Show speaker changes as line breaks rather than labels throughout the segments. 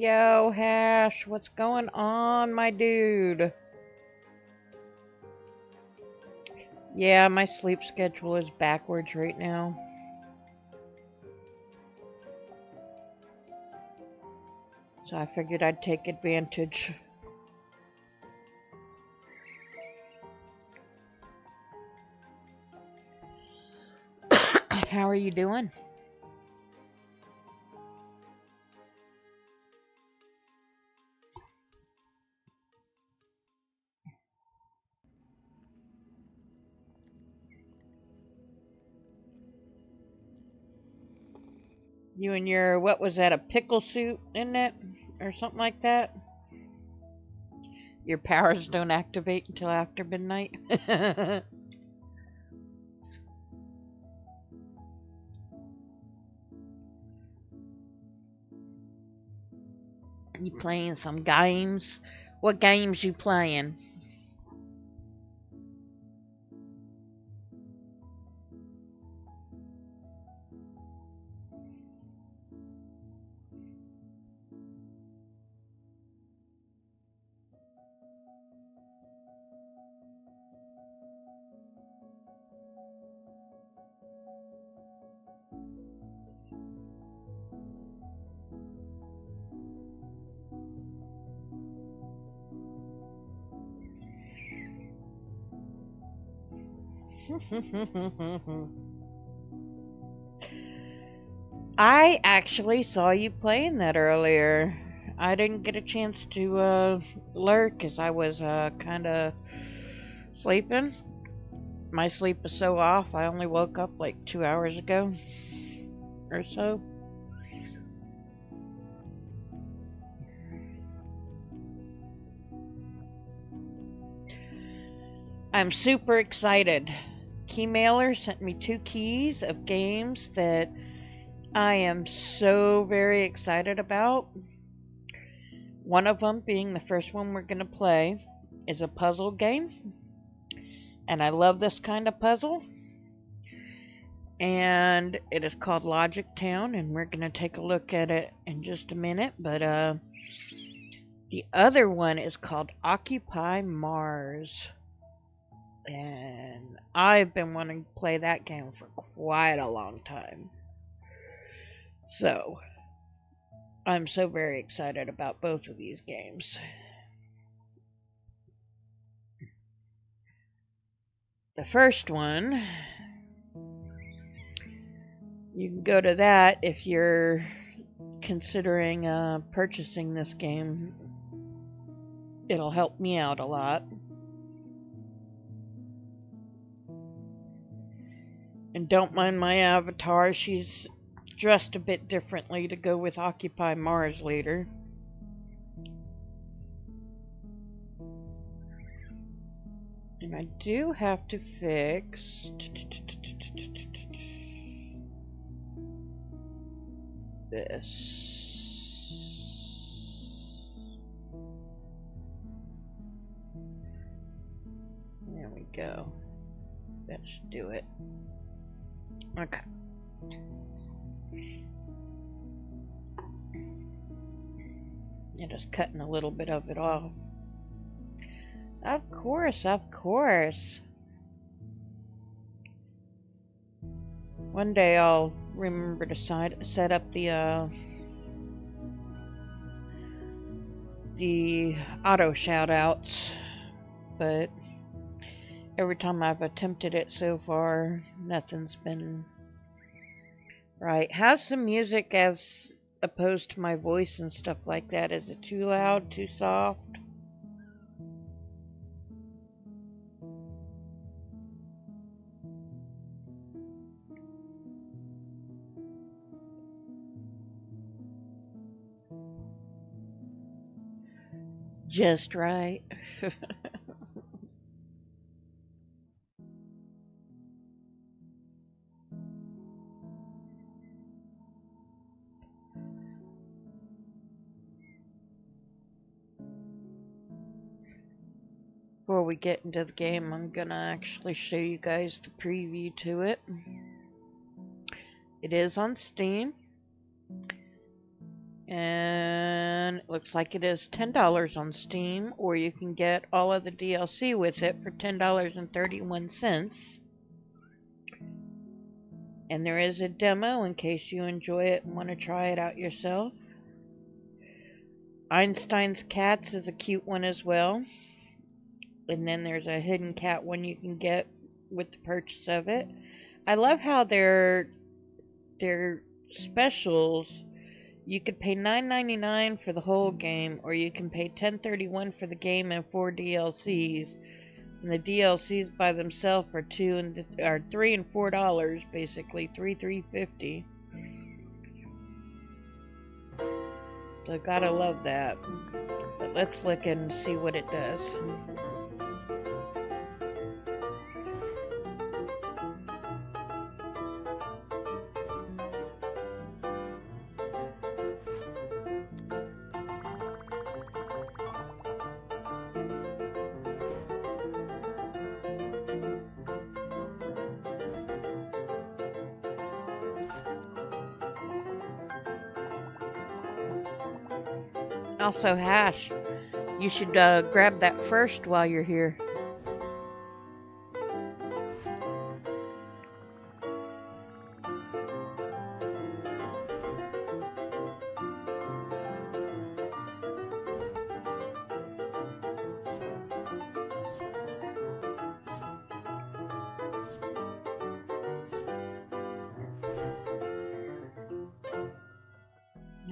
Yo, Hash, what's going on, my dude? Yeah, my sleep schedule is backwards right now. So I figured I'd take advantage. How are you doing? You and your, what was that, a pickle suit, isn't it? Or something like that? Your powers don't activate until after midnight? You playing some games? What games you playing? I actually saw you playing that earlier. I didn't get a chance to lurk because I was kind of sleeping. My sleep is so off, I only woke up like 2 hours ago or so. I'm super excited. Keymailer sent me 2 keys of games that I am so very excited about. One of them being the first one we're going to play is a puzzle game. And I love this kind of puzzle. And it is called Logic Town, and we're going to take a look at it in just a minute. But the other one is called Occupy Mars. And I've been wanting to play that game for quite a long time. So, I'm so very excited about both of these games. The first one, you can go to that if you're considering purchasing this game. It'll help me out a lot. And don't mind my avatar, she's dressed a bit differently to go with Occupy Mars later. And I do have to fix this. There we go. That should do it. Okay. I'm just cutting a little bit of it off. Of course, of course. One day I'll remember to set up the auto shoutouts, but every time I've attempted it so far, nothing's been right. How's the music as opposed to my voice and stuff like that? Is it too loud, too soft? Just right. Before we get into the game, I'm gonna actually show you guys the preview to it. It is on Steam. And it looks like it is $10 on Steam, or you can get all of the DLC with it for $10.31. And there is a demo in case you enjoy it and want to try it out yourself. Einstein's Cats is a cute one as well. And then there's a hidden cat one you can get with the purchase of it. I love how their specials, you could pay $9.99 for the whole game, or you can pay $10.31 for the game and 4 DLCs. And the DLCs by themselves are $3 and $4 basically, $3.50. So gotta love that. But let's look and see what it does. Also, Hash, you should grab that first while you're here.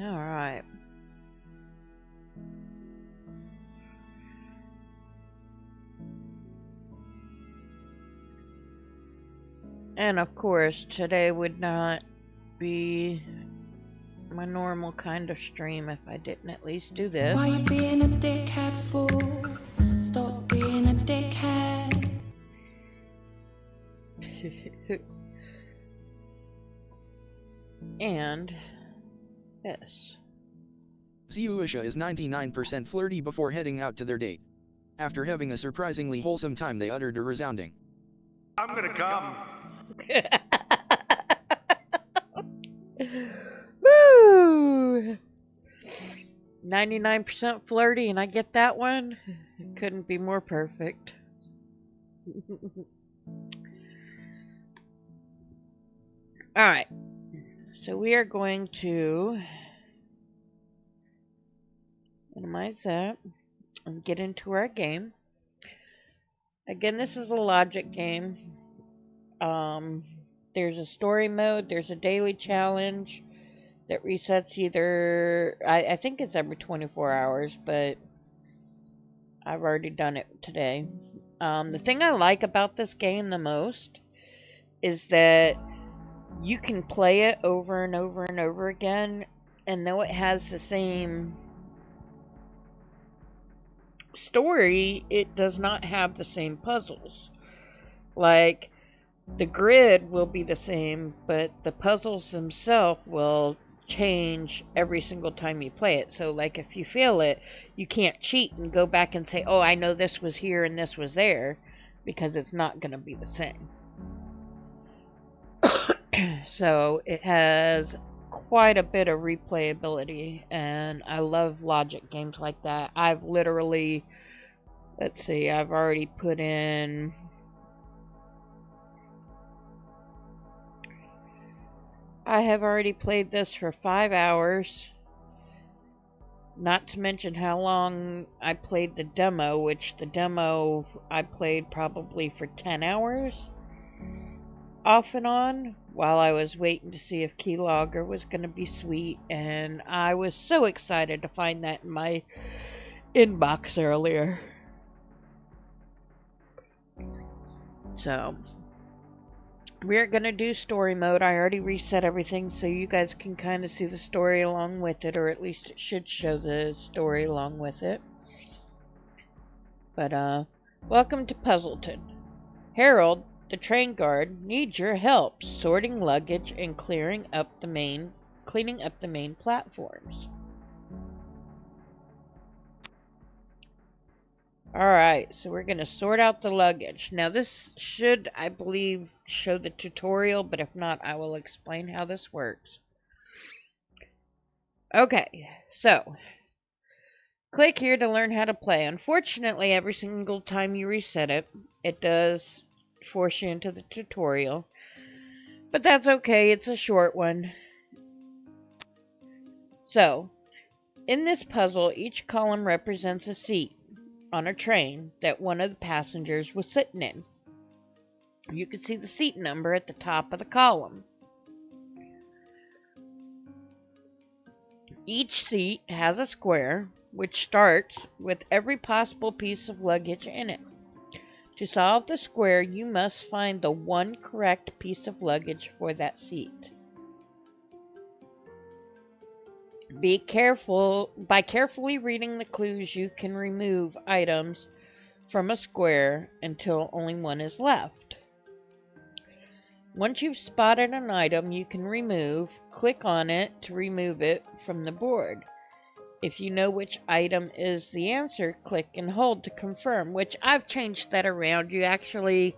All right. And of course, today would not be my normal kind of stream if I didn't at least do this.
Why you being a dickhead for? Stop being a dickhead.
And this.
Siuisha is 99% flirty before heading out to their date. After having a surprisingly wholesome time, they uttered a resounding,
"I'm gonna come."
Woo! 99% flirty, and I get that one. It couldn't be more perfect. Alright. So we are going to minimize that and get into our game. Again, this is a logic game. There's a story mode, there's a daily challenge that resets either, I think it's every 24 hours, but I've already done it today. The thing I like about this game the most is that you can play it over and over and over again, and though it has the same story, it does not have the same puzzles. Like, the grid will be the same, but the puzzles themselves will change every single time you play it. So, like, if you fail it, you can't cheat and go back and say, oh, I know this was here and this was there, because it's not going to be the same. So, it has quite a bit of replayability, and I love logic games like that. I've literally, let's see, I've already put in, I have already played this for 5 hours, not to mention how long I played the demo, which the demo I played probably for 10 hours off and on while I was waiting to see if Keylogger was going to be sweet, and I was so excited to find that in my inbox earlier. So, we're going to do story mode. I already reset everything so you guys can kind of see the story along with it, or at least it should show the story along with it. But, welcome to Puzzleton. Harold, the train guard, needs your help sorting luggage and cleaning up the main platforms. Alright, so we're going to sort out the luggage. Now this should, I believe, show the tutorial, but if not, I will explain how this works. Okay, so click here to learn how to play. Unfortunately, every single time you reset it, it does force you into the tutorial. But that's okay, it's a short one. So, in this puzzle, each column represents a seat on a train that one of the passengers was sitting in. You can see the seat number at the top of the column. Each seat has a square, which starts with every possible piece of luggage in it. To solve the square, you must find the one correct piece of luggage for that seat. Be careful. By carefully reading the clues, you can remove items from a square until only one is left. Once you've spotted an item you can remove, click on it to remove it from the board. If you know which item is the answer, click and hold to confirm, which I've changed that around. You actually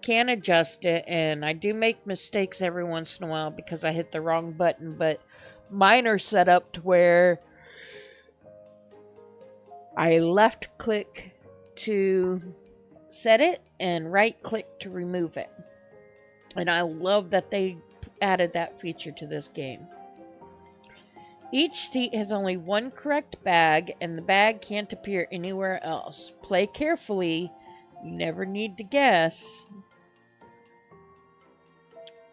can adjust it, and I do make mistakes every once in a while because I hit the wrong button, but mine are set up to where I left click to set it and right click to remove it. And I love that they added that feature to this game. Each seat has only one correct bag, and the bag can't appear anywhere else. Play carefully. You never need to guess.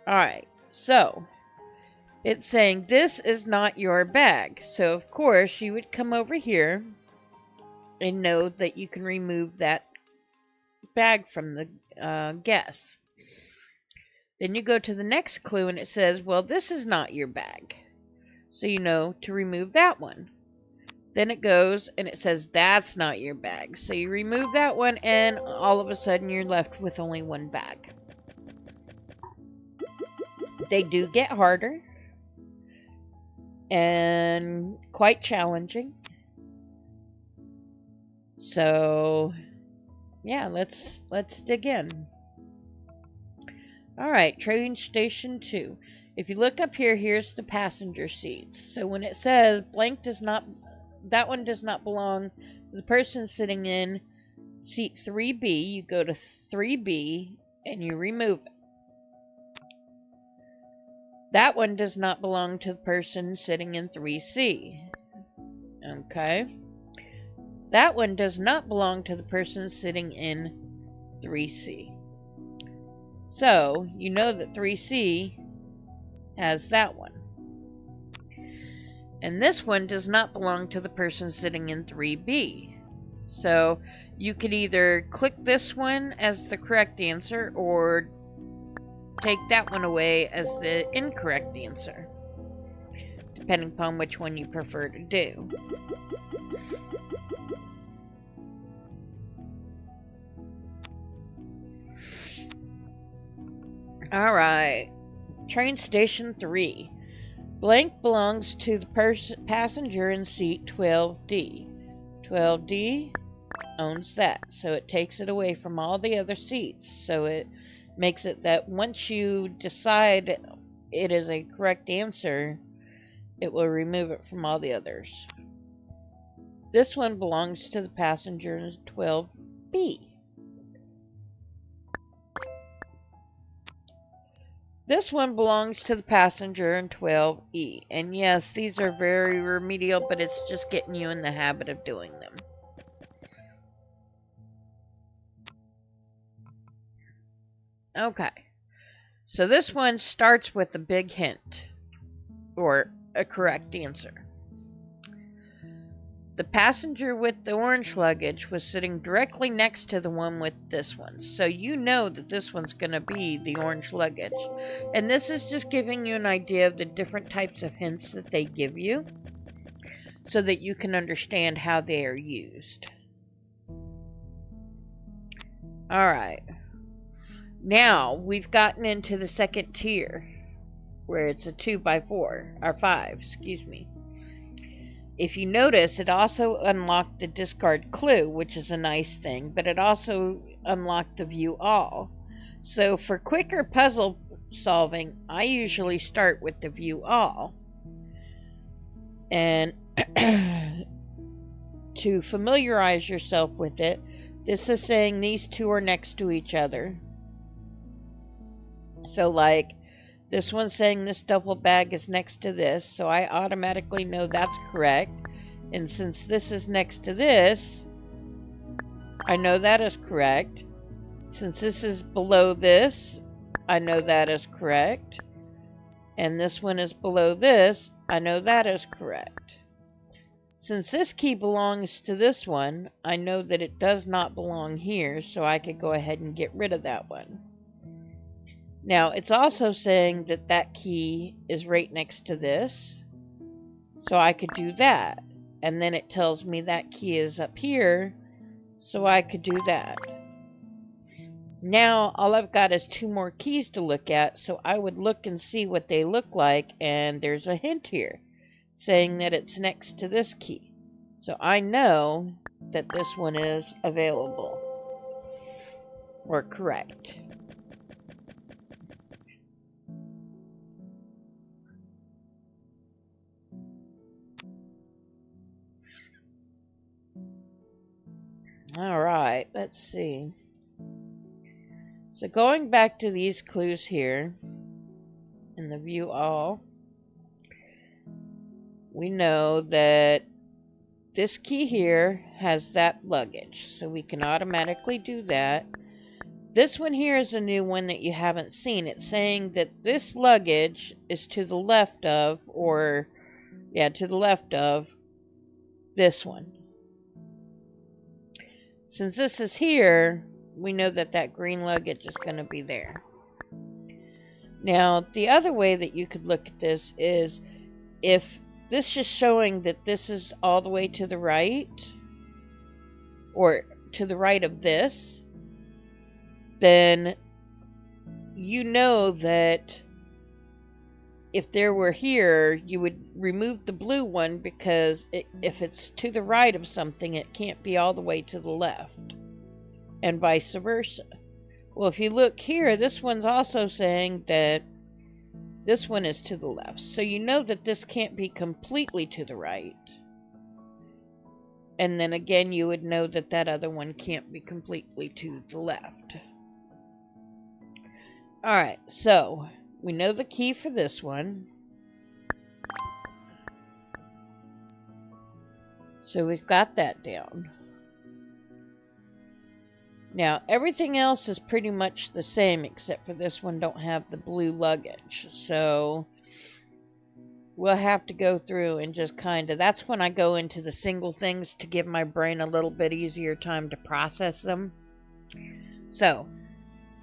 Alright, so it's saying this is not your bag. So, of course, you would come over here and know that you can remove that bag from the guess. Then you go to the next clue and it says, well, this is not your bag. So you know to remove that one. Then it goes and it says, that's not your bag. So you remove that one and all of a sudden you're left with only one bag. They do get harder and quite challenging. So, yeah, let's dig in. Alright, train station 2. If you look up here, here's the passenger seats. So when it says blank does not, that one does not belong to the person sitting in seat 3B, you go to 3B and you remove it. That one does not belong to the person sitting in 3C. Okay. That one does not belong to the person sitting in 3C. So, you know that 3C has that one. And this one does not belong to the person sitting in 3B. So, you could either click this one as the correct answer or take that one away as the incorrect answer, depending upon which one you prefer to do. Alright, train station 3. Blank belongs to the passenger in seat 12D. 12D owns that, so it takes it away from all the other seats. So it makes it that once you decide it is a correct answer, it will remove it from all the others. This one belongs to the passenger in 12B. This one belongs to the passenger in 12E. And yes, these are very remedial, but it's just getting you in the habit of doing them. Okay. So this one starts with a big hint, or a correct answer. The passenger with the orange luggage was sitting directly next to the one with this one. So you know that this one's going to be the orange luggage. And this is just giving you an idea of the different types of hints that they give you, so that you can understand how they are used. Alright. Now, we've gotten into the second tier, where it's a 2x4, or 5, excuse me. If you notice, it also unlocked the discard clue, which is a nice thing, but it also unlocked the view all. So for quicker puzzle solving, I usually start with the view all. And to familiarize yourself with it, this is saying these two are next to each other. So like this one's saying this duffel bag is next to this, so I automatically know that's correct. And since this is next to this, I know that is correct. Since this is below this, I know that is correct. And this one is below this, I know that is correct. Since this key belongs to this one, I know that it does not belong here, so I could go ahead and get rid of that one. Now, it's also saying that that key is right next to this, so I could do that. And then it tells me that key is up here, so I could do that. Now, all I've got is 2 more keys to look at, so I would look and see what they look like, and there's a hint here saying that it's next to this key. So I know that this one is available or correct. All right, let's see. So going back to these clues here in the view all, we know that this key here has that luggage, so we can automatically do that. This one here is a new one that you haven't seen. It's saying that this luggage is to the left of, to the left of this one. Since this is here, we know that that green luggage is going to be there. Now, the other way that you could look at this is if this is showing that this is all the way to the right, or to the right of this, then you know that if there were here, you would remove the blue one because if it's to the right of something, it can't be all the way to the left, and vice versa. Well, if you look here, this one's also saying that this one is to the left. So you know that this can't be completely to the right. And then again, you would know that that other one can't be completely to the left. Alright, so we know the key for this one. So we've got that down. Now, everything else is pretty much the same, except for this one don't have the blue luggage. So we'll have to go through and just that's when I go into the single things to give my brain a little bit easier time to process them. So,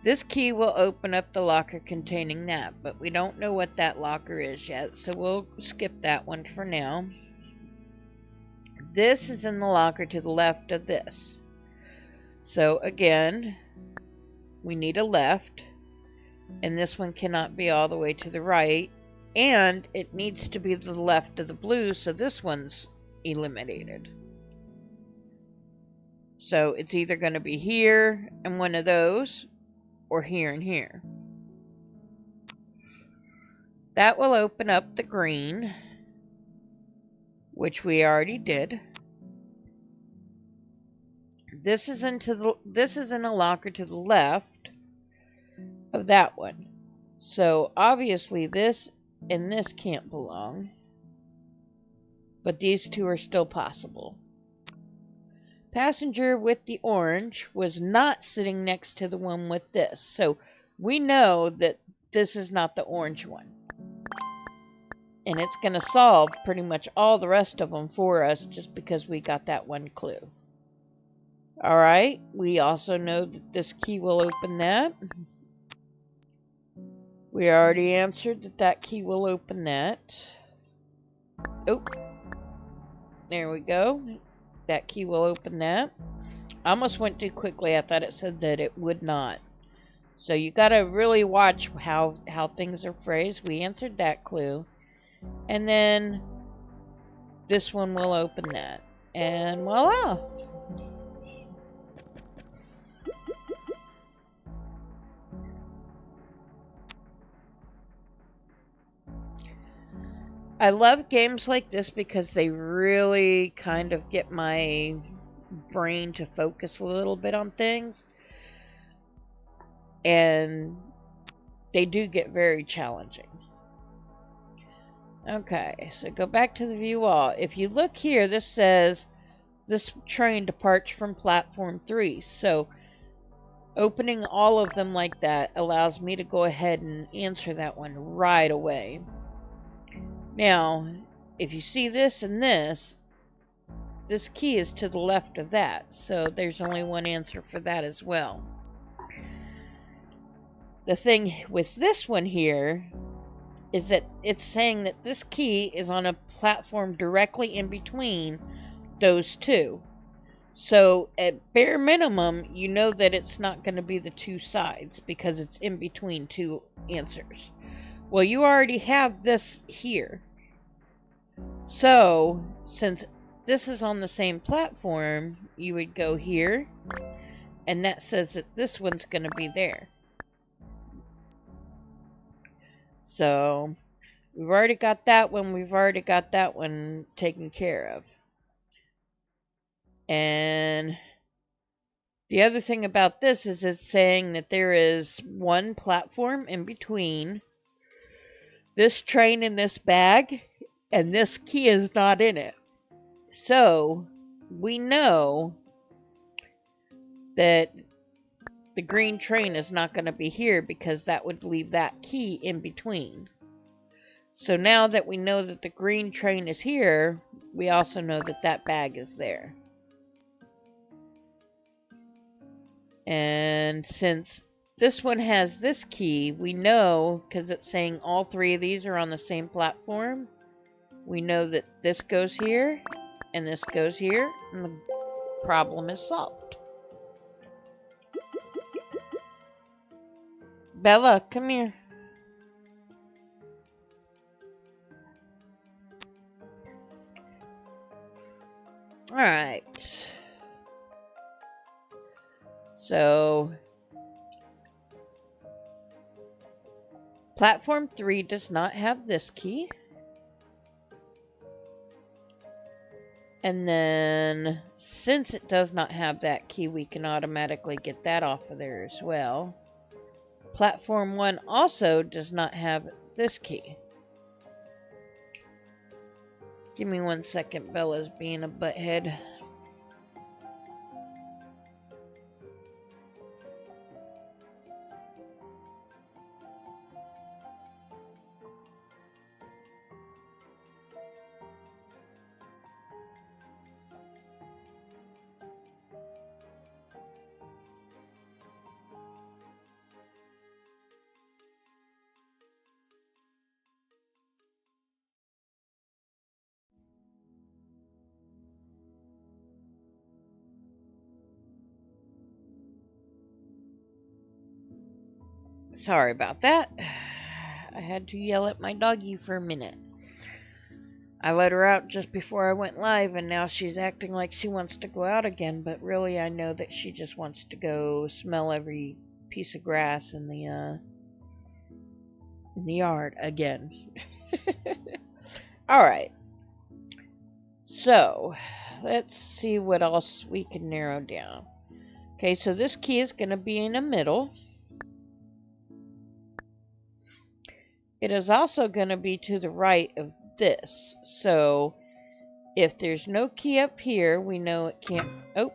this key will open up the locker containing that, but we don't know what that locker is yet, so we'll skip that one for now. This is in the locker to the left of this. So again, we need a left, and this one cannot be all the way to the right, and it needs to be to the left of the blue, so this one's eliminated. So it's either going to be here and one of those, or here and here. That will open up the green, which we already did. This is in a locker to the left of that one. So obviously this and this can't belong. But these two are still possible. Passenger with the orange was not sitting next to the one with this. So we know that this is not the orange one. And it's going to solve pretty much all the rest of them for us just because we got that one clue. Alright, we also know that this key will open that. We already answered that that key will open that. Oh, there we go. That key will open that. I almost went too quickly. I thought it said that it would not. So you got to really watch how things are phrased. We answered that clue. And then this one will open that. And voila! I love games like this because they really kind of get my brain to focus a little bit on things. And they do get very challenging. Okay, so go back to the view all. If you look here, this says this train departs from platform 3. So opening all of them like that allows me to go ahead and answer that one right away. Now, if you see this and this key is to the left of that. So there's only one answer for that as well. The thing with this one here is that it's saying that this key is on a platform directly in between those two. So at bare minimum, you know that it's not going to be the two sides because it's in between two answers. Well, you already have this here. So since this is on the same platform, you would go here, and that says that this one's going to be there. So we've already got that one. We've already got that one taken care of. And the other thing about this is it's saying that there is one platform in between this train and this bag, and this key is not in it. So we know that the green train is not going to be here because that would leave that key in between. So now that we know that the green train is here, we also know that that bag is there. And since this one has this key, we know, because it's saying all three of these are on the same platform, we know that this goes here, and this goes here, and the problem is solved. Bella, come here. Alright. So, platform 3 does not have this key. And then, since it does not have that key, we can automatically get that off of there as well. Platform 1 also does not have this key. Give me 1 second, Bella's being a butthead. Sorry about that. I had to yell at my doggy for a minute. I let her out just before I went live, and now she's acting like she wants to go out again, but really I know that she just wants to go smell every piece of grass in the yard again. Alright. So, let's see what else we can narrow down. Okay, so this key is going to be in the middle. It is also going to be to the right of this. So, if there's no key up here, we know it can't... Oh,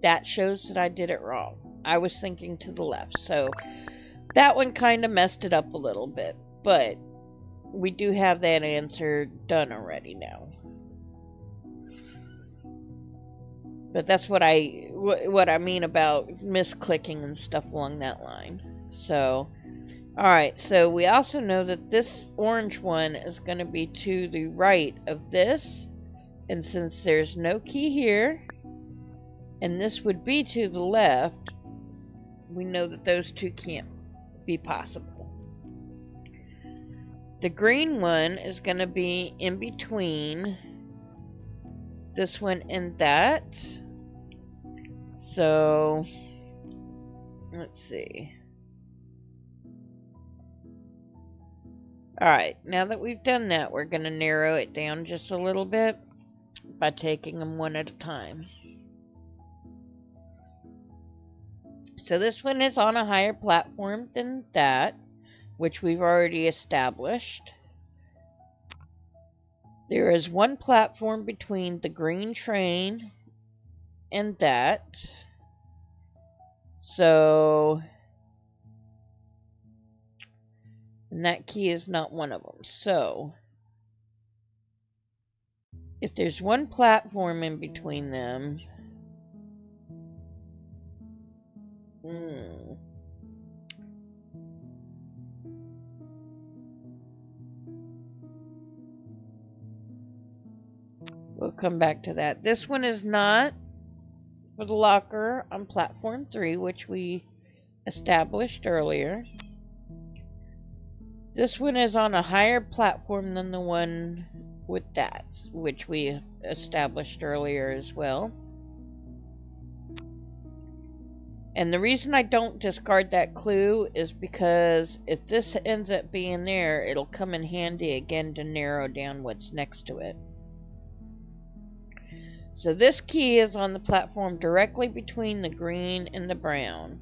that shows that I did it wrong. I was thinking to the left. So, that one kind of messed it up a little bit. But, we do have that answer done already now. But that's what I mean about misclicking and stuff along that line. So... Alright, so we also know that this orange one is going to be to the right of this. And since there's no key here, and this would be to the left, we know that those two can't be possible. The green one is going to be in between this one and that. So, let's see. Alright, now that we've done that, we're going to narrow it down just a little bit by taking them one at a time. So this one is on a higher platform than that, which we've already established. There is one platform between the green train and that. So, and that key is not one of them. So, if there's one platform in between them, we'll come back to that. This one is not for the locker on platform 3, which we established earlier. This one is on a higher platform than the one with that, which we established earlier as well. And the reason I don't discard that clue is because if this ends up being there, it'll come in handy again to narrow down what's next to it. So this key is on the platform directly between the green and the brown.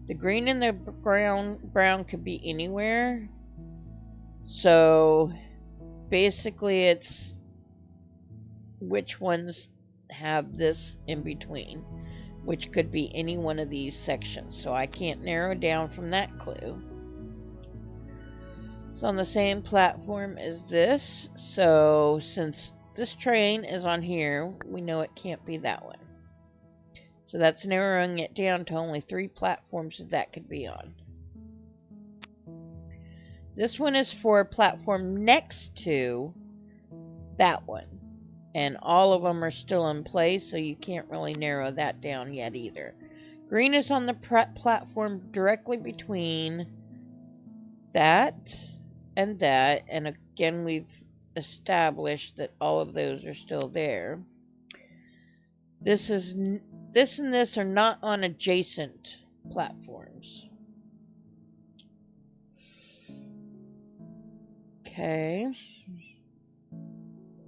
The green and the brown could be anywhere. So basically it's which ones have this in between, which could be any one of these sections. So I can't narrow down from that clue. It's on the same platform as this. So since this train is on here, we know it can't be that one. So that's narrowing it down to only 3 platforms that could be on. This one is for a platform next to that one. And all of them are still in place, so you can't really narrow that down yet either. Green is on the platform directly between that and that. And again, we've established that all of those are still there. This and this are not on adjacent platforms. Okay.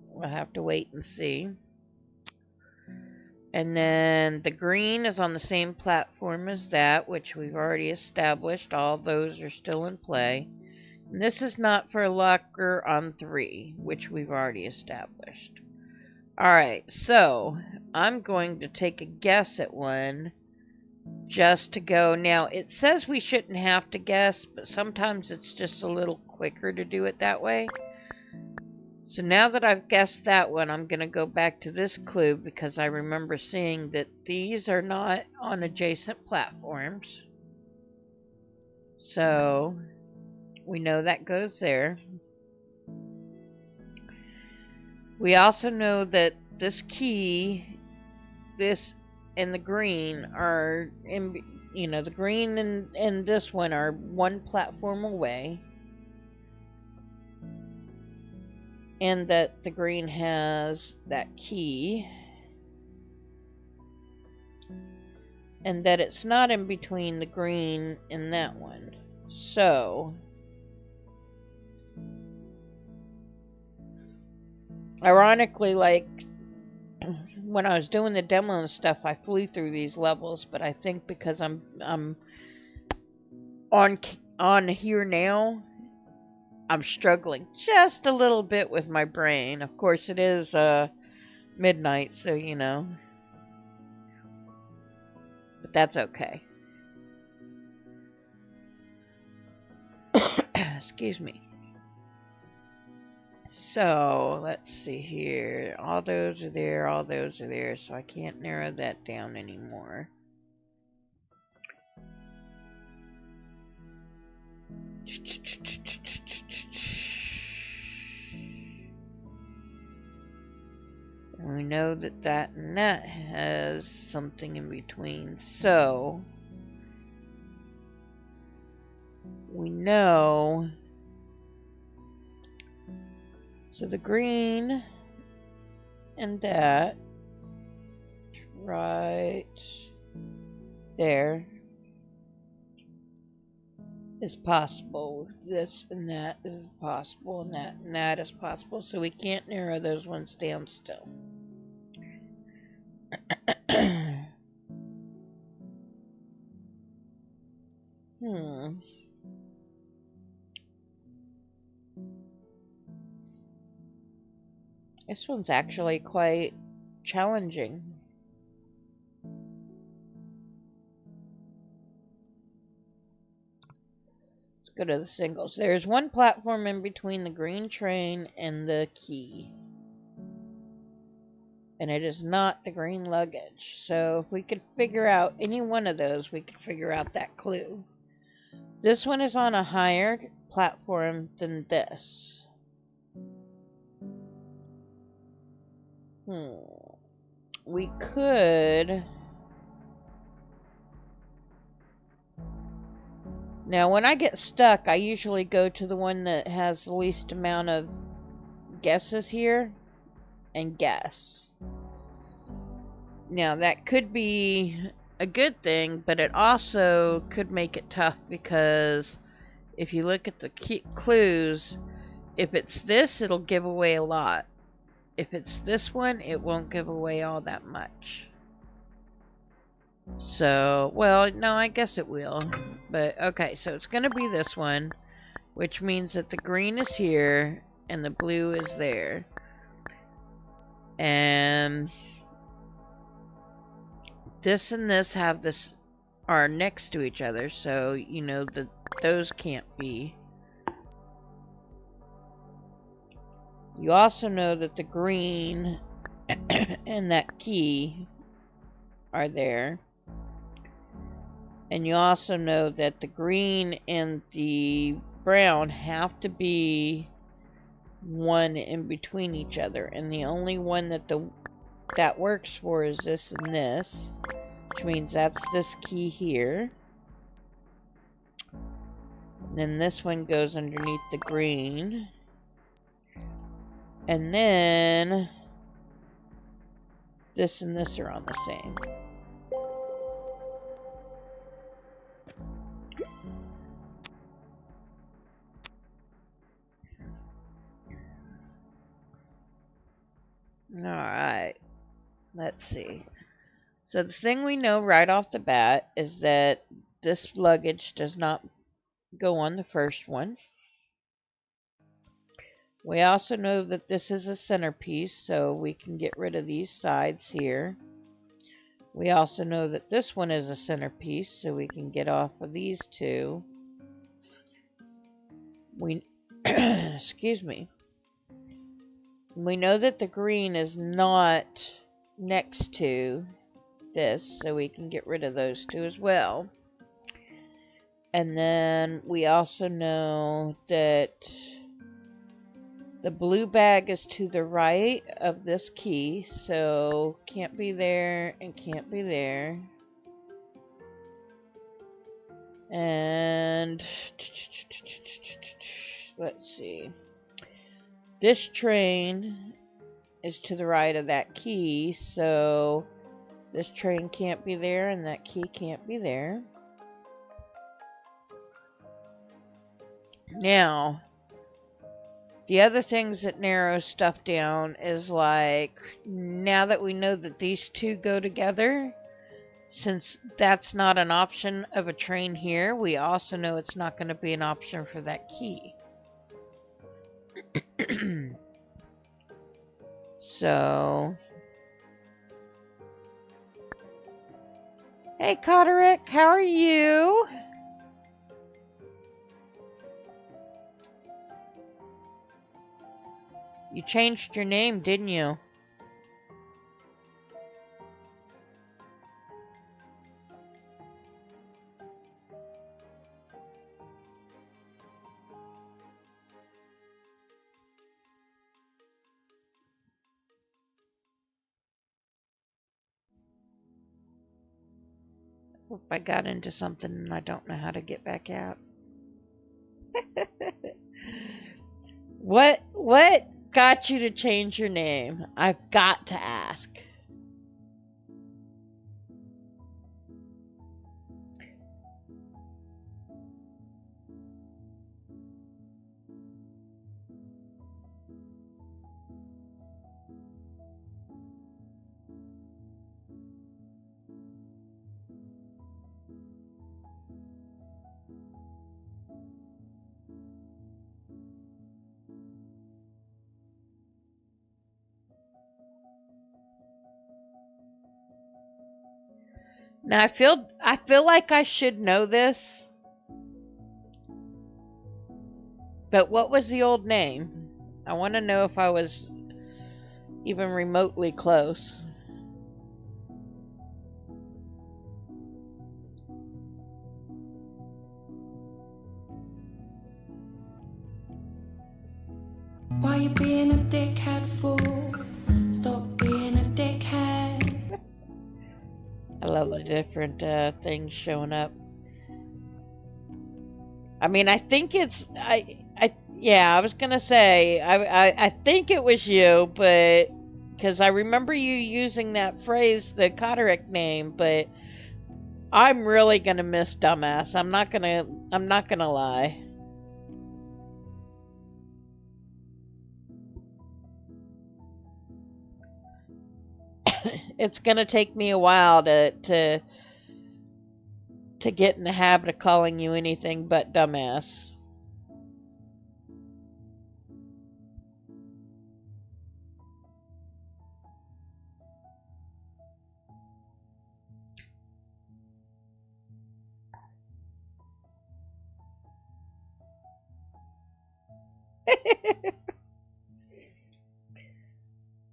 We'll have to wait and see. And then the green is on the same platform as that, which we've already established. All those are still in play. And this is not for a locker on 3, which we've already established. Alright, so I'm going to take a guess at one just to go. Now, it says we shouldn't have to guess, but sometimes it's just a little quicker to do it that way. So now that I've guessed that one, I'm going to go back to this clue because I remember seeing that these are not on adjacent platforms. So we know that goes there. We also know that this key, this and the green are in, the green and this one are one platform away. And that the green has that key. And that it's not in between the green and that one. So, ironically, like, when I was doing the demo and stuff, I flew through these levels, but I think because I'm on here now, I'm struggling just a little bit with my brain. Of course, it is midnight, so but that's okay. Excuse me. So, let's see here. All those are there, so I can't narrow that down anymore. And we know that that and that has something in between, so we know. So the green and that right there. is possible. This and that is possible, and that is possible. So we can't narrow those ones down still. This one's actually quite challenging. Let's go to the singles. There's one platform in between the green train and the key. And it is not the green luggage. So if we could figure out any one of those, we could figure out that clue. This one is on a higher platform than this. We could... Now, when I get stuck, I usually go to the one that has the least amount of guesses here and guess. Now, that could be a good thing, but it also could make it tough because if you look at the clues, if it's this, it'll give away a lot. If it's this one, it won't give away all that much. So, well, no, I guess it will. But, okay, so it's going to be this one, which means that the green is here and the blue is there. And this and this have this, are next to each other, so, you know, those can't be. You also know that the green and that key are there. And you also know that the green and the brown have to be one in between each other. And the only one that works for is this and this. Which means that's this key here. And then this one goes underneath the green. And then this and this are on the same. Alright. Let's see. So the thing we know right off the bat is that this luggage does not go on the first one. We also know that this is a centerpiece, so we can get rid of these sides here. We also know that this one is a centerpiece, so we can get off of these two. Excuse me. We know that the green is not next to this, so we can get rid of those two as well. And then we also know that the blue bag is to the right of this key, so can't be there and can't be there. And let's see. This train is to the right of that key, so this train can't be there and that key can't be there. Now, the other things that narrow stuff down is like, now that we know that these two go together, since that's not an option of a train here, we also know it's not going to be an option for that key. So, hey Cotterick, how are you? You changed your name, didn't you? Hope I got into something and I don't know how to get back out. What got you to change your name? I've got to ask. Now I feel like I should know this, but what was the old name? I want to know if I was even remotely close.
Why you being a dickhead for? Stop being a dickhead.
I love the different things showing up. I mean, I think it's yeah. I was gonna say I think it was you, but because I remember you using that phrase, the Koderick name, but I'm really gonna miss dumbass. I'm not gonna lie. It's gonna take me a while to get in the habit of calling you anything but dumbass.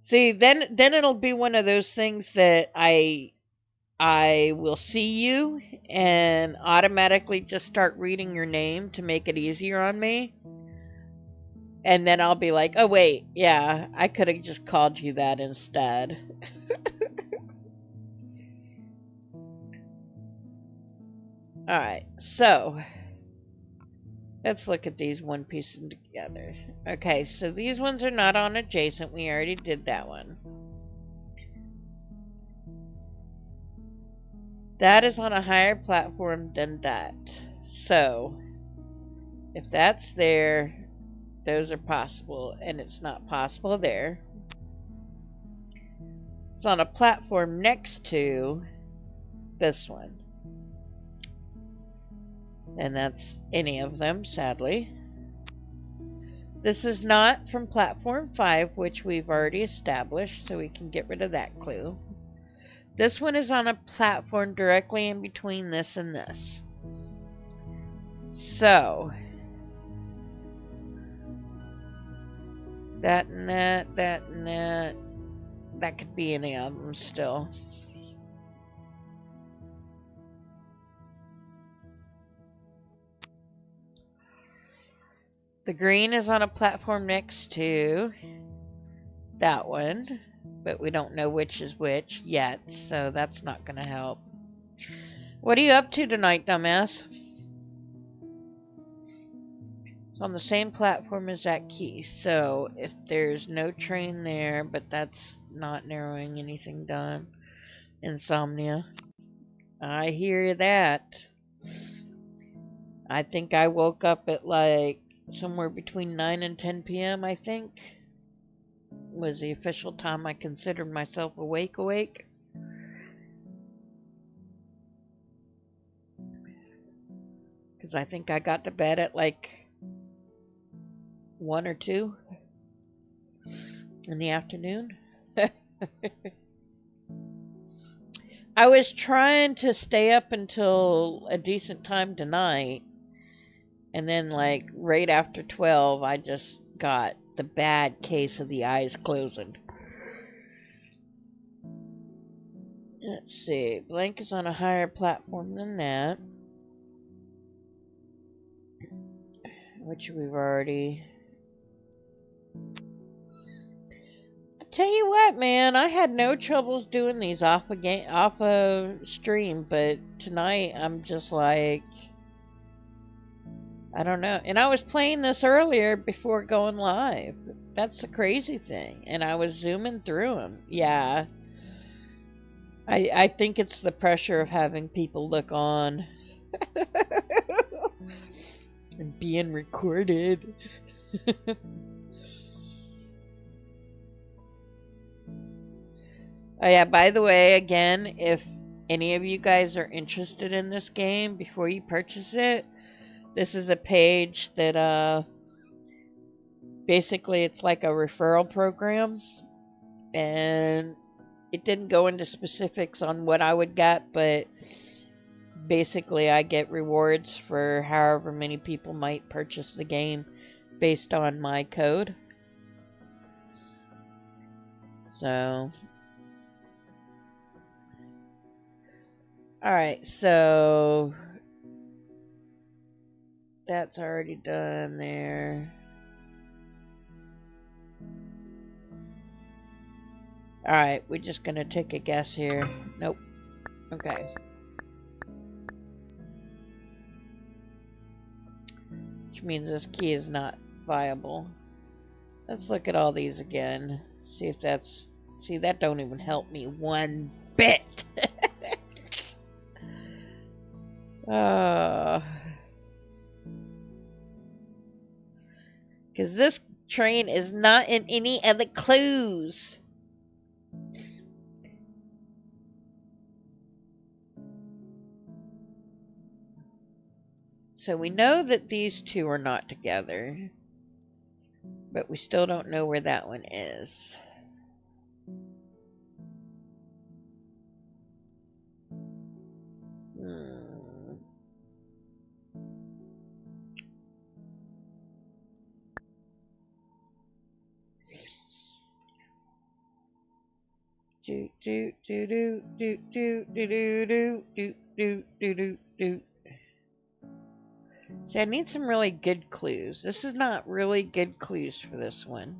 See, then it'll be one of those things that I will see you and automatically just start reading your name to make it easier on me. And then I'll be like, "Oh wait, yeah, I could have just called you that instead." All right. So, let's look at these one piecing together. Okay, so these ones are not on adjacent. We already did that one. That is on a higher platform than that. So, if that's there, those are possible, and it's not possible there. It's on a platform next to this one. And that's any of them, sadly. This is not from platform 5, which we've already established, so we can get rid of that clue. This one is on a platform directly in between this and this. So, that and that, that and that. That could be any of them still. The green is on a platform next to that one, but we don't know which is which yet, so that's not going to help. What are you up to tonight, dumbass? It's on the same platform as that key, so if there's no train there, but that's not narrowing anything down. Insomnia. I hear that. I think I woke up at like somewhere between 9 and 10 p.m., I think, was the official time I considered myself awake. Because I think I got to bed at like 1 or 2 in the afternoon. I was trying to stay up until a decent time tonight. And then, like, right after 12, I just got the bad case of the eyes closing. Let's see. Blank is on a higher platform than that, which we've already... I tell you what, man, I had no troubles doing these off a stream, but tonight I'm just like... I don't know. And I was playing this earlier before going live. That's the crazy thing. And I was zooming through them. Yeah. I think it's the pressure of having people look on. And being recorded. Oh yeah, by the way, again, if any of you guys are interested in this game before you purchase it, this is a page that basically it's like a referral program, and it didn't go into specifics on what I would get, but basically I get rewards for however many people might purchase the game based on my code. So, alright, so that's already done there. Alright, we're just gonna take a guess here. Nope. Okay. Which means this key is not viable. Let's look at all these again. See if that's... See, that don't even help me one bit. Because this train is not in any of the clues. So we know that these two are not together. But we still don't know where that one is. Do do do do do do do do do do do do do. See, I need some really good clues. This is not really good clues for this one.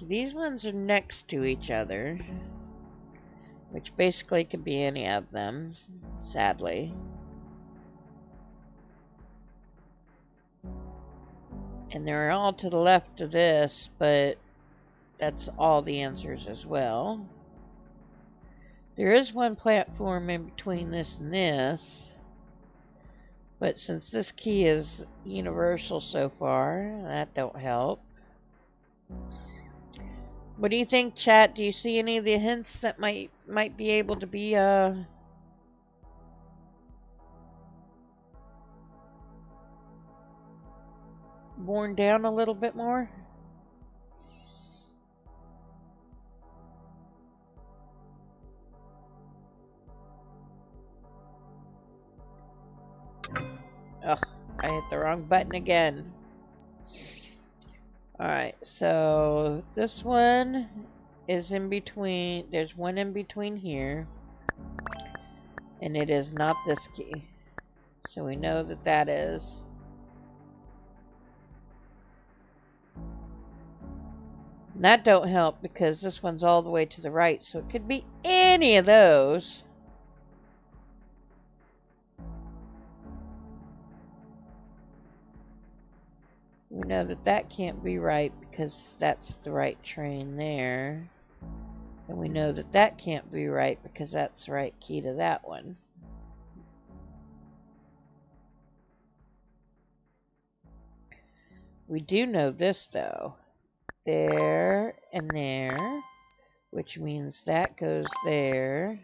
These ones are next to each other, which basically could be any of them, sadly. And they're all to the left of this, but that's all the answers as well. There is one platform in between this and this, but since this key is universal so far, that don't help. What do you think, chat? Do you see any of the hints that might be able to be worn down a little bit more? Ugh, I hit the wrong button again. Alright, so this one is in between. There's one in between here. And it is not this key. So we know that that is. And that don't help because this one's all the way to the right. So it could be any of those. We know that that can't be right because that's the right train there. And we know that that can't be right because that's the right key to that one. We do know this though. There and there, which means that goes there.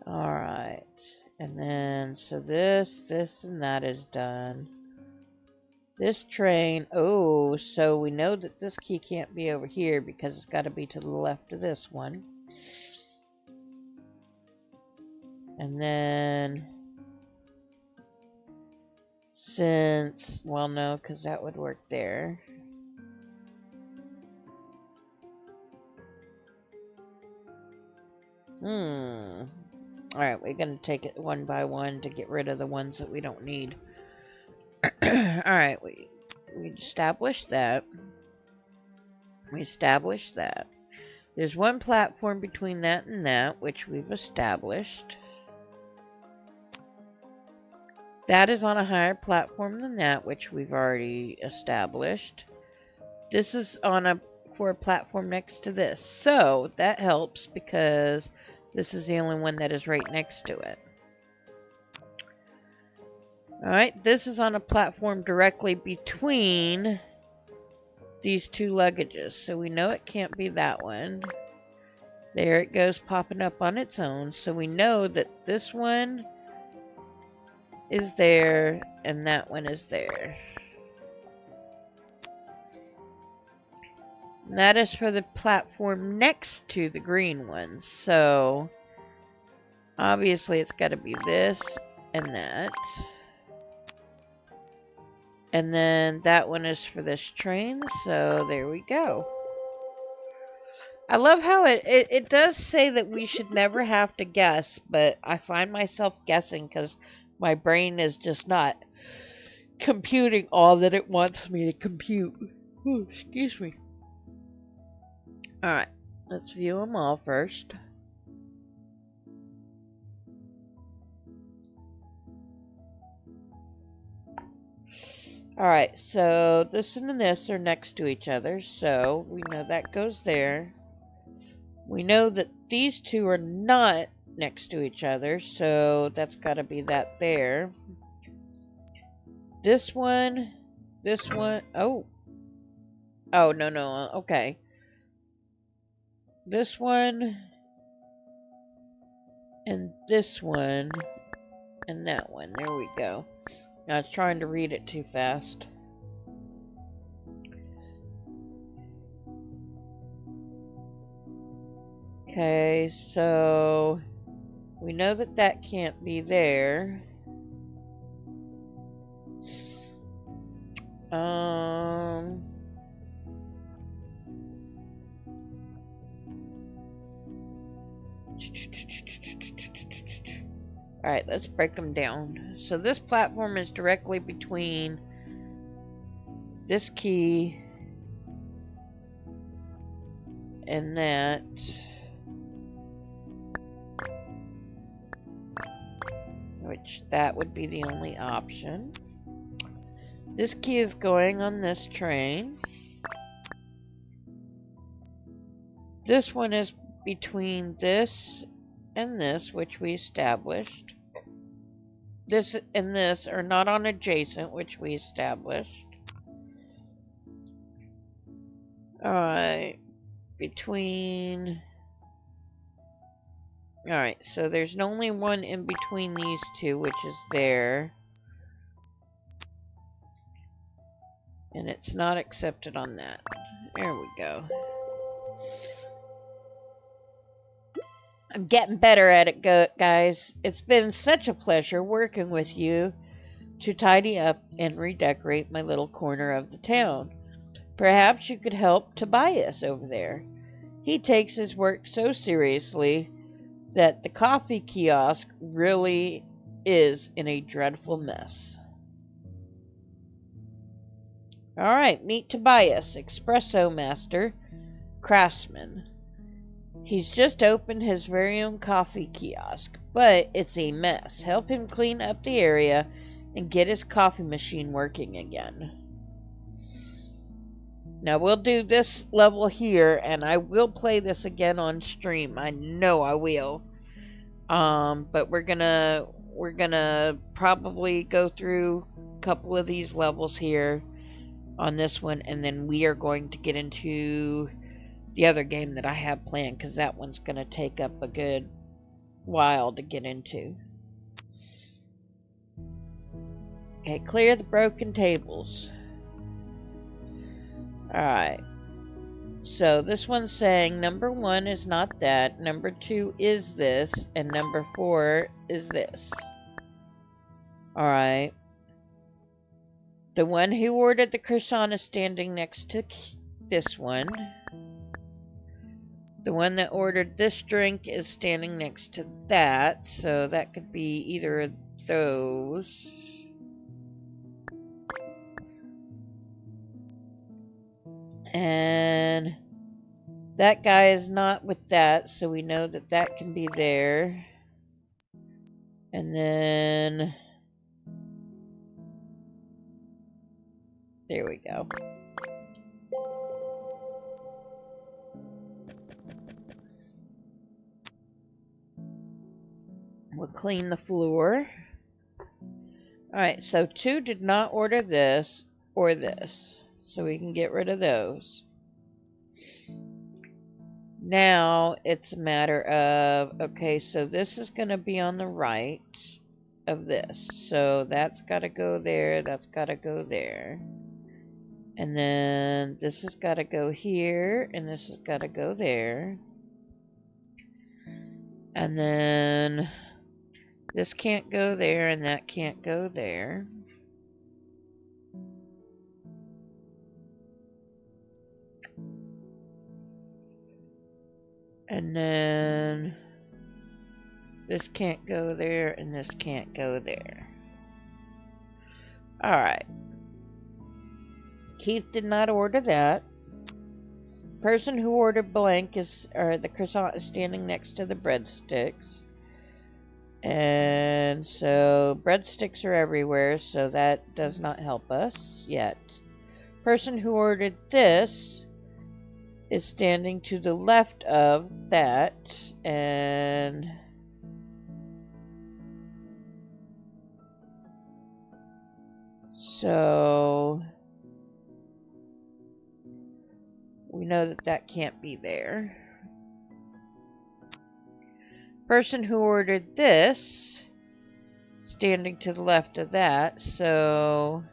Alright, and then, so this, and that is done. This train, oh, so we know that this key can't be over here because it's got to be to the left of this one. And then, since, well, no, because that would work there. Alright, we're going to take it one by one to get rid of the ones that we don't need. Alright, we established that. We established that. There's one platform between that and that, which we've established. That is on a higher platform than that, which we've already established. This is on for a platform next to this. So, that helps because this is the only one that is right next to it. Alright, this is on a platform directly between these two luggages. So we know it can't be that one. There it goes popping up on its own. So we know that this one is there and that one is there. And that is for the platform next to the green one. So obviously it's got to be this and that. And then that one is for this train. So there we go. I love how it does say that we should never have to guess, but I find myself guessing because my brain is just not computing all that it wants me to compute. Ooh, excuse me. Alright, let's view them all first. Alright, so this and this are next to each other, so we know that goes there. We know that these two are not next to each other, so that's got to be that there. This one, oh. Oh, no, okay. This one, and this one, and that one. There we go. I was trying to read it too fast. Okay, so we know that that can't be there. Alright, let's break them down. So this platform is directly between this key and that. Which that would be the only option. This key is going on this train. This one is between this and this, which we established. This and this are not on adjacent, which we established. Alright. Between... Alright, so there's only one in between these two, which is there. And it's not accepted on that. There we go. I'm getting better at it, guys. It's been such a pleasure working with you to tidy up and redecorate my little corner of the town. Perhaps you could help Tobias over there. He takes his work so seriously that the coffee kiosk really is in a dreadful mess. Alright, meet Tobias, espresso master, craftsman. He's just opened his very own coffee kiosk, but it's a mess. Help him clean up the area and get his coffee machine working again. Now we'll do this level here, and I will play this again on stream. I know I will. But we're gonna probably go through a couple of these levels here on this one, and then we are going to get into the other game that I have planned, because that one's gonna take up a good while to get into. Okay, clear the broken tables. Alright. So this one's saying number 1 is not that, number 2 is this, and number 4 is this. Alright. The one who ordered the croissant is standing next to this one. The one that ordered this drink is standing next to that, so that could be either of those. And that guy is not with that, so we know that that can be there. And then... there we go. We'll clean the floor. Alright, so 2 did not order this or this. So we can get rid of those. Now it's a matter of, okay, so this is going to be on the right of this. So that's got to go there, that's got to go there. And then this has got to go here, and this has got to go there. And then this can't go there, and that can't go there. And then this can't go there, and this can't go there. Alright. Keith did not order that. Person who ordered blank is, or the croissant is standing next to the breadsticks. And so breadsticks are everywhere, so that does not help us yet. Person who ordered this is standing to the left of that, and so we know that that can't be there. Person who ordered this standing to the left of that, so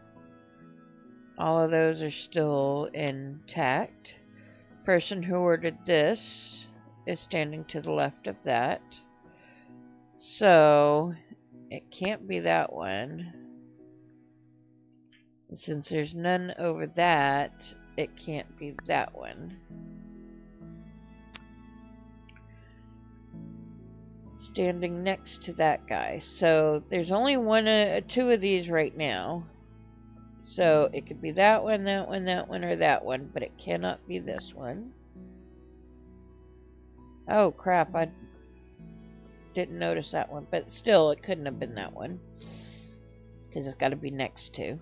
all of those are still intact. Person who ordered this is standing to the left of that, so it can't be that one. And since there's none over that, it can't be that one. Standing next to that guy, so there's only two of these right now. So it could be that one, that one, that one, or that one, but it cannot be this one. Oh crap, I didn't notice that one, but still it couldn't have been that one, because it's got to be next to.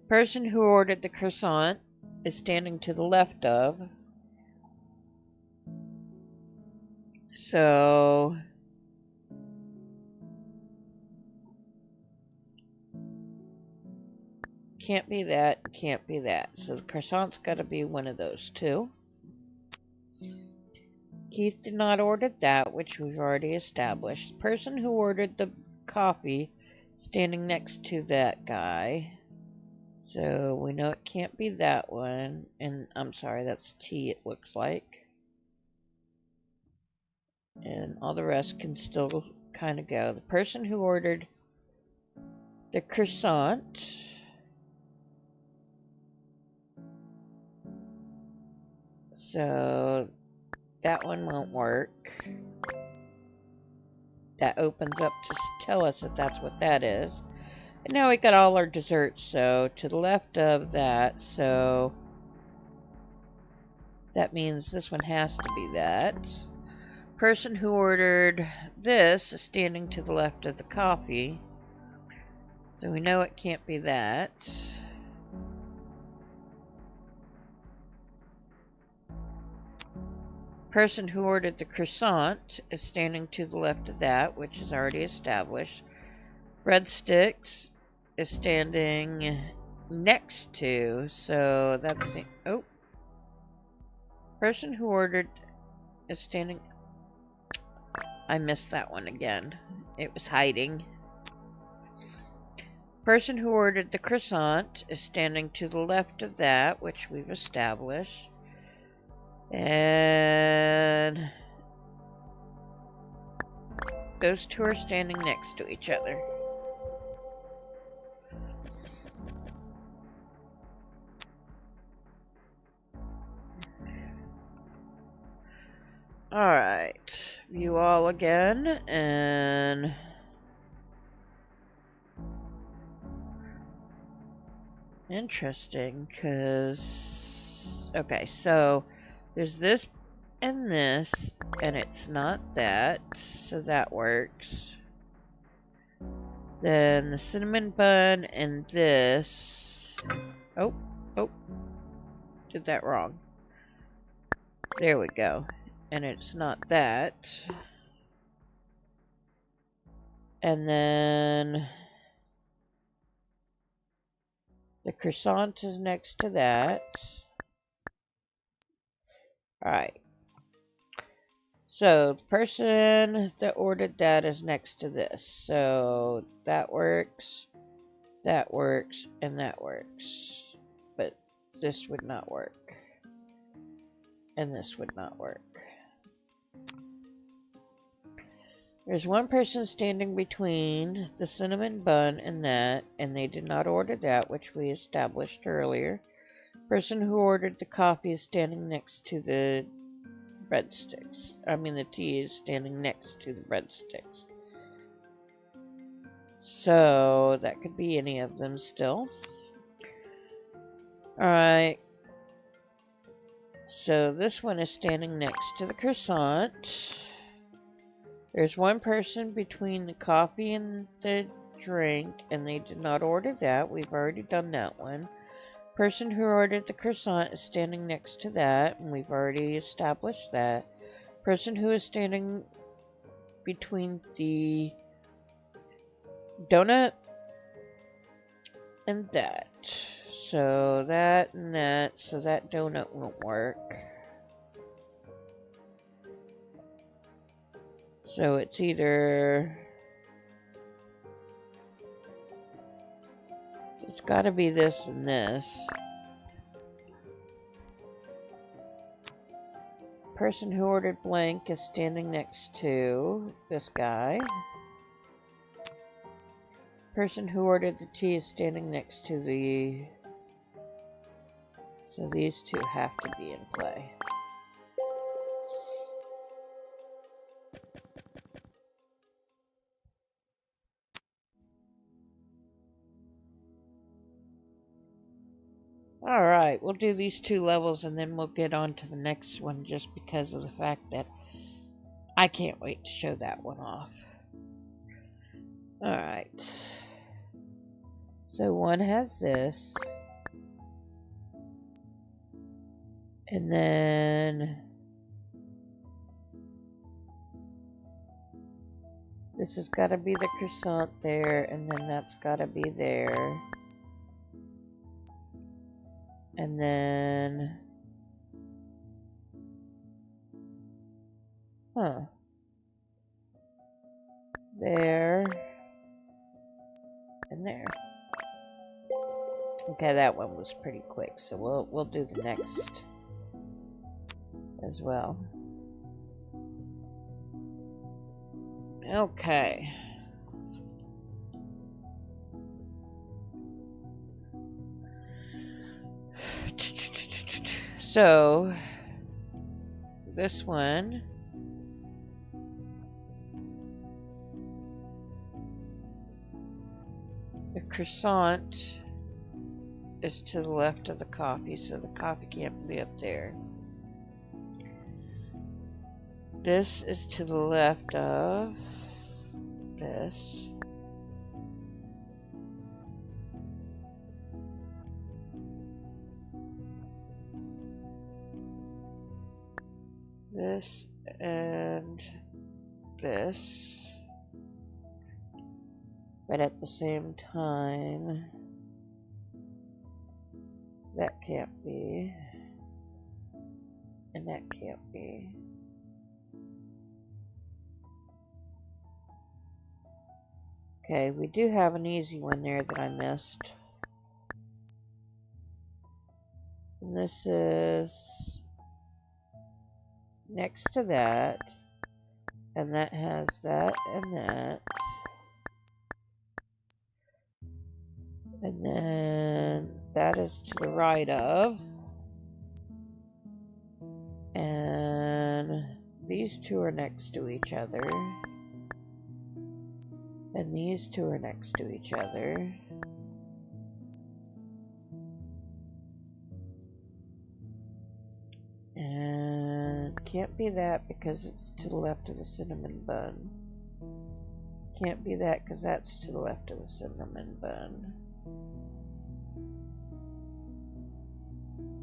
Person who ordered the croissant is standing to the left of. So can't be that, can't be that. So the croissant's got to be one of those two. Keith did not order that, which we've already established. The person who ordered the coffee standing next to that guy. So we know it can't be that one. And I'm sorry, that's tea, it looks like. And all the rest can still kind of go. The person who ordered the croissant. So that one won't work. That opens up to tell us that that's what that is. And now we got all our desserts, so to the left of that, so that means this one has to be that. Person who ordered this is standing to the left of the coffee, so we know it can't be that. Person who ordered the croissant is standing to the left of that, which is already established. Breadsticks is standing next to, so that's the... Oh. Person who ordered is standing... I missed that one again. It was hiding. Person who ordered the croissant is standing to the left of that, which we've established. And those two are standing next to each other. Alright, view all again, and interesting, because, okay, so there's this and this, and it's not that, so that works. Then the cinnamon bun and this, oh, did that wrong. There we go. And it's not that. And then The croissant is next to that. Alright. So the person that ordered that is next to this. So that works, and that works. But this would not work. And this would not work. There's one person standing between the cinnamon bun and that, and they did not order that, which we established earlier. Person who ordered the coffee is standing next to the breadsticks. I mean, the tea is standing next to the breadsticks. So that could be any of them still. Alright. So this one is standing next to the croissant. There's one person between the coffee and the drink, and they did not order that. We've already done that one. Person who ordered the croissant is standing next to that, and we've already established that. Person who is standing between the donut and that. So that and that, so that donut won't work. So it's either... It's gotta be this and this. Person who ordered blank is standing next to this guy. Person who ordered the tea is standing next to the... So these two have to be in play. Alright, we'll do these two levels and then we'll get on to the next one just because of the fact that I can't wait to show that one off. Alright. So one has this. And then this has got to be the croissant there, and then that's got to be there. And then... There. And there. Okay, that one was pretty quick, so we'll do the next as well. Okay. So this one the croissant is to the left of the coffee, so the coffee can't be up there. This is to the left of this. This and this. But at the same time, that can't be. And that can't be. Okay, we do have an easy one there that I missed. And this is next to that. And that has that and that. And then that is to the right of. And these two are next to each other. And these two are next to each other. And can't be that because it's to the left of the cinnamon bun. Can't be that because that's to the left of the cinnamon bun.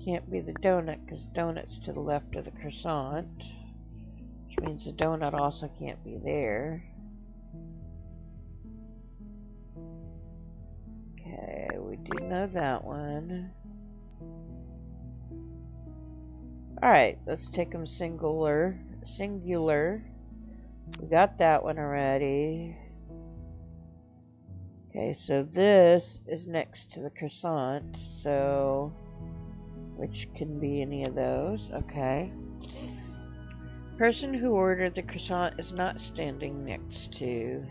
Can't be the donut because donut's to the left of the croissant. Which means the donut also can't be there. Okay, we we do know that one. Alright, let's take them singular. We got that one already. Okay, so this is next to the croissant, so which can be any of those. Okay. Person who ordered the croissant is not standing next to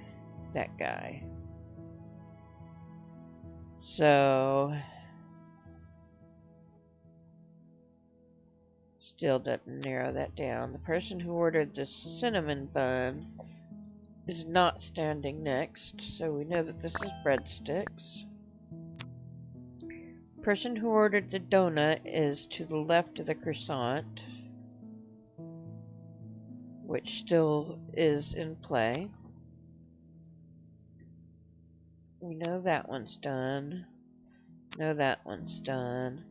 that guy. So still doesn't narrow that down. The person who ordered the cinnamon bun is not standing next, so we know that this is breadsticks. Person who ordered the donut is to the left of the croissant, which still is in play. We know that one's done. Know that one's done.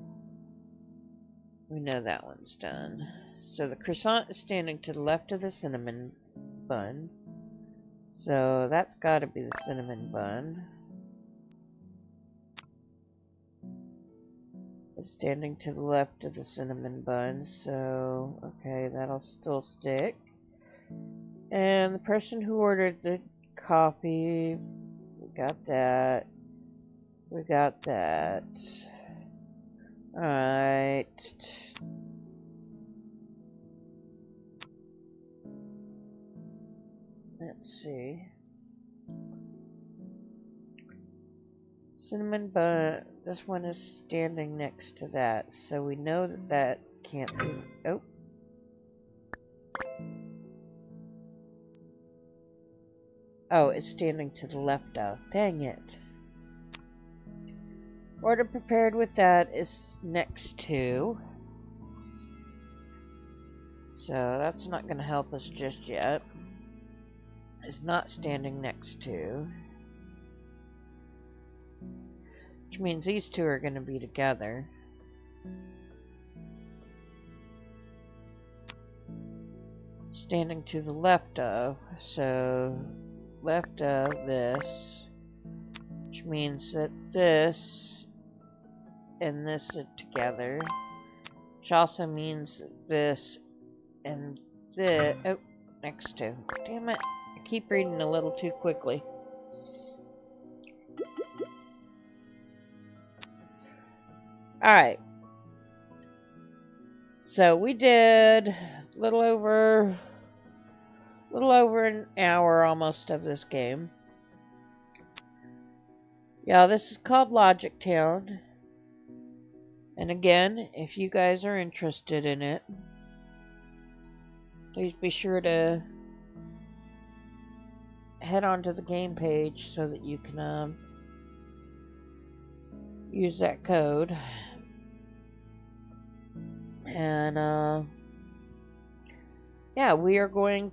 We know that one's done. So the croissant is standing to the left of the cinnamon bun. So that's got to be the cinnamon bun. It's standing to the left of the cinnamon bun. So, okay, that'll still stick. And the person who ordered the coffee, we got that. We got that. Alright. Let's see. Cinnamon bun. This one is standing next to that, so we know that that can't be. Oh. Oh, it's standing to the left of. Dang it. Order prepared with that is next to. So that's not going to help us just yet. It's not standing next to. Which means these two are going to be together. Standing to the left of. So left of this. Which means that this and this are together. Which also means that this and this. Oh, next to. Damn it. I keep reading a little too quickly. Alright. So we did a little over an hour almost of this game. Yeah, this is called Logic Town. And again, if you guys are interested in it, please be sure to head on to the game page so that you can use that code. And yeah, we are going